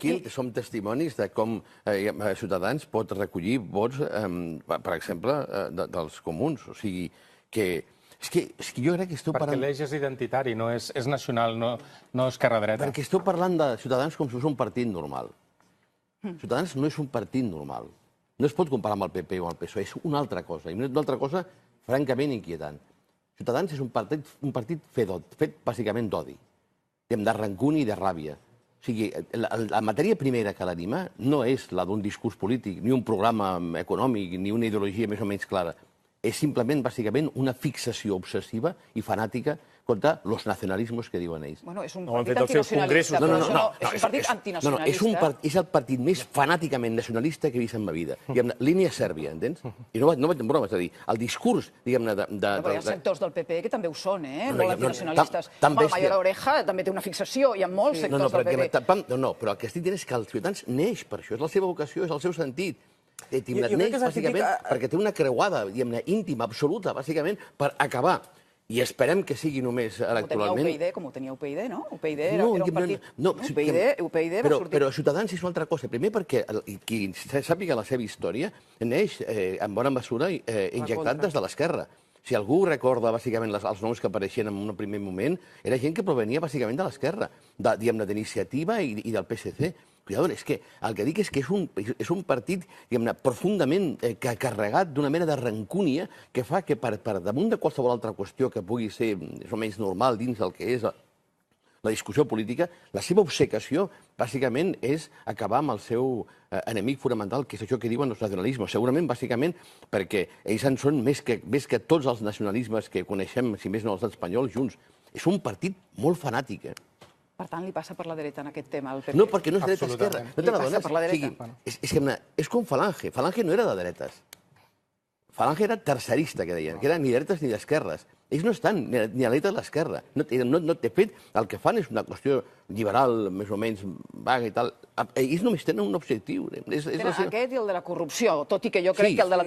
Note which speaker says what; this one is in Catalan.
Speaker 1: aquí som testimonis de com Ciutadans pot recollir vots, per exemple, dels comuns. O sigui, que... És que jo crec que esteu parlant...
Speaker 2: Perquè l'eix és identitari, no és nacional, no esquerra-dreta.
Speaker 1: Perquè esteu parlant de Ciutadans com si fos un partit normal. Ciutadans no és un partit normal. No es pot comparar amb el PP o amb el PSOE, és una altra cosa. I una altra cosa francament inquietant. Ciutadans és un partit fet bàsicament d'odi, de rancuni i de ràbia. O sigui, la matèria primera que l'anima no és la d'un discurs polític, ni un programa econòmic, ni una ideologia més o menys clara. És simplement, bàsicament, una fixació obsessiva i fanàtica contra els nacionalismes que diuen ells.
Speaker 3: Bueno, és un partit antinacionalista, però és un partit antinacionalista.
Speaker 1: És el partit més fanàticament nacionalista que he vist en ma vida. Línia Sèrbia, entens? I no vaig en broma, és a dir, el discurs, diguem-ne...
Speaker 3: Però hi ha sectors del PP que també ho són, molt antinacionalistes. El Mayor Oreja també té una fixació, hi ha molts sectors del PP.
Speaker 1: No, però el que estic dient és que els Ciutadans neix per això, és la seva vocació, és el seu sentit. Neix, bàsicament, perquè té una creuada, íntima, absoluta, bàsicament, per acabar. I esperem que sigui només electoralment...
Speaker 3: Com ho tenia UPyD, no? UPyD era un partit... UPyD va sortir...
Speaker 1: Però Ciutadans és una altra cosa. Primer perquè qui sàpiga la seva història neix, en bona mesura, injectat des de l'esquerra. Si algú recorda, bàsicament, els noms que apareixien en un primer moment, era gent que provenia, bàsicament, de l'esquerra, d'Iniciativa i del PSC. Cuidado, és que el que dic és que és un partit profundament carregat d'una mena de rancúnia que fa que per damunt de qualsevol altra qüestió que pugui ser més o menys normal dins del que és la discussió política, la seva obcecació, bàsicament, és acabar amb el seu enemic fonamental, que és això que diuen els nacionalismes. Segurament, bàsicament, perquè ells en són més que tots els nacionalismes que coneixem, si més no els espanyols, junts. És un partit molt fanàtic,
Speaker 3: Per tant, li passa per la dreta en aquest tema, el PP.
Speaker 1: No, perquè no és dreta-esquerra.
Speaker 3: Li passa per la dreta.
Speaker 1: És com Falange. Falange no era de dretes. Falange era tercerista, que deien, que era ni dretes ni d'esquerres. Ells no estan ni a la dreta ni a l'esquerra. De fet, el que fan és una qüestió liberal, més o menys vaga i tal. Ells només tenen un objectiu.
Speaker 3: Tenen aquest i el de la corrupció, tot i que jo crec que el de la